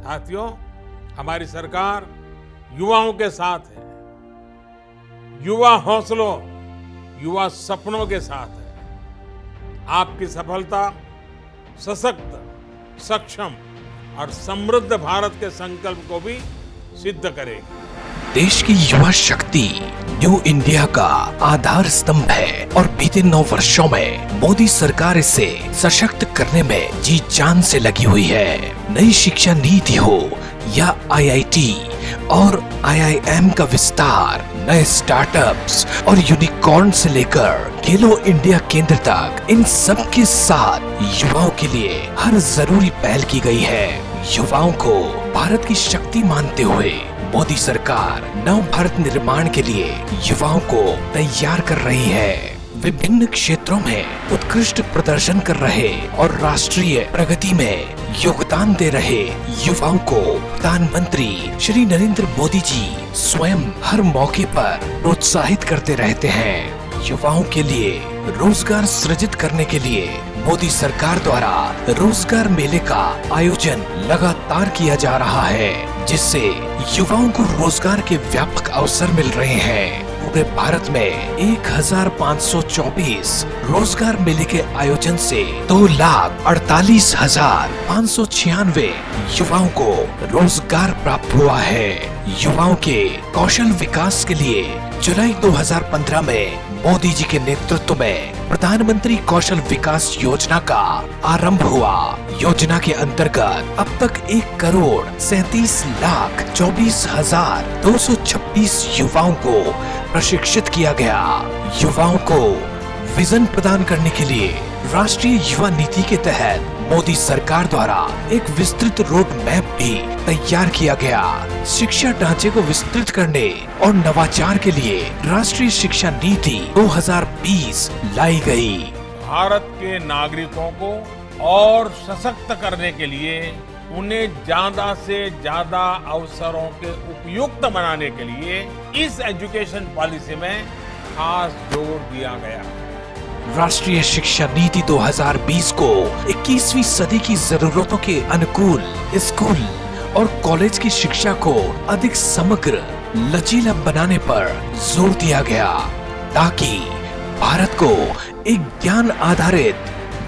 साथियों, हमारी सरकार युवाओं के साथ है, युवा हौसलों, युवा सपनों के साथ है। आपकी सफलता सशक्त, सक्षम और समृद्ध भारत के संकल्प को भी सिद्ध करेगी। देश की युवा शक्ति न्यू इंडिया का आधार स्तंभ है और बीते 9 वर्षों में मोदी सरकार इसे सशक्त करने में जी जान से लगी हुई है। नई शिक्षा नीति हो या आईआईटी और आईआईएम का विस्तार, नए स्टार्टअप्स और यूनिकॉर्न से लेकर खेलो इंडिया केंद्र तक, इन सब के साथ युवाओं के लिए हर जरूरी पहल की गई है। युवाओं को भारत की शक्ति मानते हुए मोदी सरकार नव भारत निर्माण के लिए युवाओं को तैयार कर रही है। विभिन्न क्षेत्रों में उत्कृष्ट प्रदर्शन कर रहे और राष्ट्रीय प्रगति में योगदान दे रहे युवाओं को प्रधानमंत्री श्री नरेंद्र मोदी जी स्वयं हर मौके पर प्रोत्साहित करते रहते हैं। युवाओं के लिए रोजगार सृजित करने के लिए मोदी सरकार द्वारा रोजगार मेले का आयोजन लगातार किया जा रहा है, जिससे युवाओं को रोजगार के व्यापक अवसर मिल रहे हैं। पूरे भारत में 1524 रोजगार मेले के आयोजन से 2,48,596 युवाओं को रोजगार प्राप्त हुआ है। युवाओं के कौशल विकास के लिए जुलाई 2015 में मोदी जी के नेतृत्व में प्रधानमंत्री कौशल विकास योजना का आरंभ हुआ। योजना के अंतर्गत अब तक 1,37,24,226 युवाओं को प्रशिक्षित किया गया। युवाओं को विजन प्रदान करने के लिए राष्ट्रीय युवा नीति के तहत मोदी सरकार द्वारा एक विस्तृत रोड मैप भी तैयार किया गया। शिक्षा ढांचे को विस्तृत करने और नवाचार के लिए राष्ट्रीय शिक्षा नीति 2020 लाई गई। भारत के नागरिकों को और सशक्त करने के लिए उन्हें ज्यादा से ज्यादा अवसरों के उपयुक्त बनाने के लिए इस एजुकेशन पॉलिसी में खास जोर दिया गया। राष्ट्रीय शिक्षा नीति 2020 को 21वीं सदी की जरूरतों के अनुकूल स्कूल और कॉलेज की शिक्षा को अधिक समग्र, लचीला बनाने पर जोर दिया गया, ताकि भारत को एक ज्ञान आधारित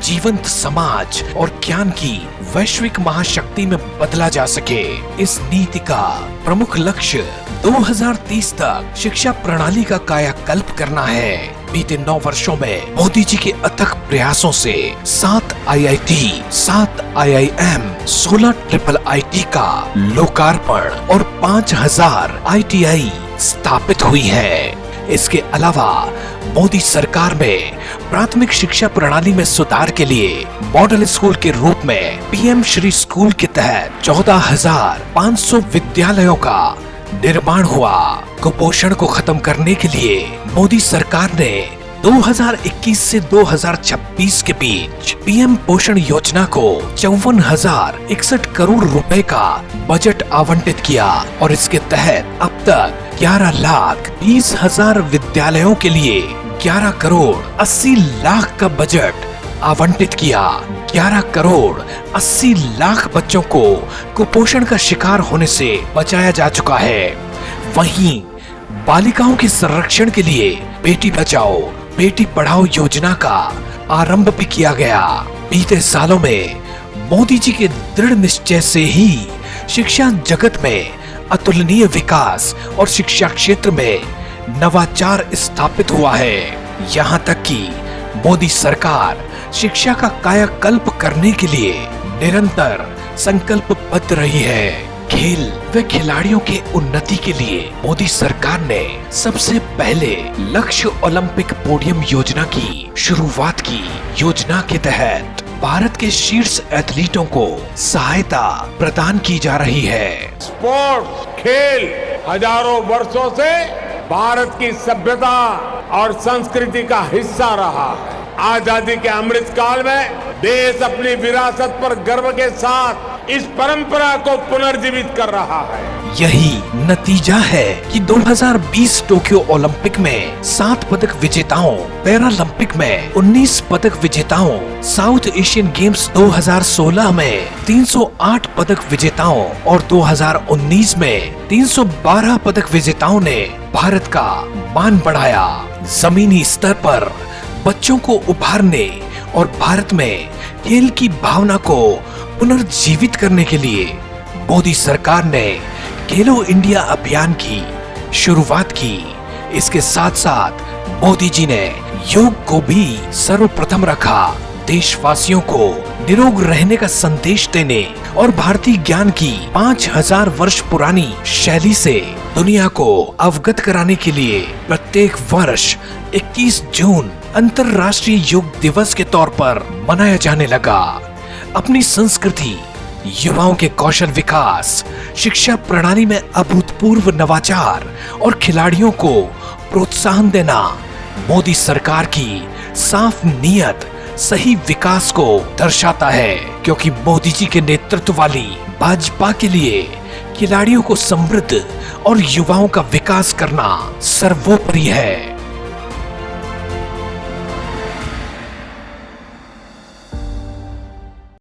जीवंत समाज और ज्ञान की वैश्विक महाशक्ति में बदला जा सके। इस नीति का प्रमुख लक्ष्य 2030 तक शिक्षा प्रणाली का कायाकल्प करना है। बीते 9 वर्षों में मोदी जी के अथक प्रयासों से 7 आईआईटी, 7 आईआईएम, 16 IIIT का लोकार्पण और 5000 ITI स्थापित हुई है। इसके अलावा मोदी सरकार में प्राथमिक शिक्षा प्रणाली में सुधार के लिए मॉडल स्कूल के रूप में पीएम श्री स्कूल के तहत 14,500 विद्यालयों का निर्माण हुआ। कुपोषण को खत्म करने के लिए मोदी सरकार ने 2021 से 2026 के बीच पीएम पोषण योजना को 54,061 करोड़ रुपए का बजट आवंटित किया और इसके तहत अब तक 11,20,000 विद्यालयों के लिए 11 करोड़ 80 लाख का बजट आवंटित किया। 11 करोड़ 80 लाख बच्चों को कुपोषण का शिकार होने से बचाया जा चुका है। वहीं बालिकाओं के संरक्षण के लिए बेटी बचाओ बेटी पढ़ाओ योजना का आरंभ भी किया गया। बीते सालों में मोदी जी के दृढ़ निश्चय से ही शिक्षा जगत में अतुलनीय विकास और शिक्षा क्षेत्र में नवाचार स्थापित हुआ है। यहाँ तक कि मोदी सरकार शिक्षा का कायाकल्प करने के लिए निरंतर संकल्पबद्ध रही है। खेल व खिलाड़ियों के उन्नति के लिए मोदी सरकार ने सबसे पहले लक्ष्य ओलंपिक पोडियम योजना की शुरुआत की। योजना के तहत भारत के शीर्ष एथलीटों को सहायता प्रदान की जा रही है। स्पोर्ट्स, खेल हजारों वर्षों से भारत की सभ्यता और संस्कृति का हिस्सा रहा है। आजादी के अमृत काल में देश अपनी विरासत पर गर्व के साथ इस परंपरा को पुनर्जीवित कर रहा है। यही नतीजा है कि 2020 टोक्यो ओलंपिक में 7 पदक विजेताओं, पैरालंपिक में 19 पदक विजेताओं, साउथ एशियन गेम्स 2016 में 308 पदक विजेताओं और 2019 में 312 पदक विजेताओं ने भारत का मान बढ़ाया। जमीनी स्तर पर बच्चों को उभारने और भारत में खेल की भावना को पुनर्जीवित करने के लिए मोदी सरकार ने खेलो इंडिया अभियान की शुरुआत की। इसके साथ साथ मोदी जी ने योग को भी सर्वप्रथम रखा। देशवासियों को निरोग रहने का संदेश देने और भारतीय ज्ञान की 5000 वर्ष पुरानी शैली से दुनिया को अवगत कराने के लिए प्रत्येक वर्ष 21 जून अंतर्राष्ट्रीय योग दिवस के तौर पर मनाया जाने लगा। अपनी संस्कृति, युवाओं के कौशल विकास, शिक्षा प्रणाली में अभूतपूर्व नवाचार और खिलाड़ियों को प्रोत्साहन देना मोदी सरकार की साफ नीयत सही विकास को दर्शाता है, क्योंकि मोदी जी के नेतृत्व वाली भाजपा के लिए खिलाड़ियों को समृद्ध और युवाओं का विकास करना सर्वोपरि है।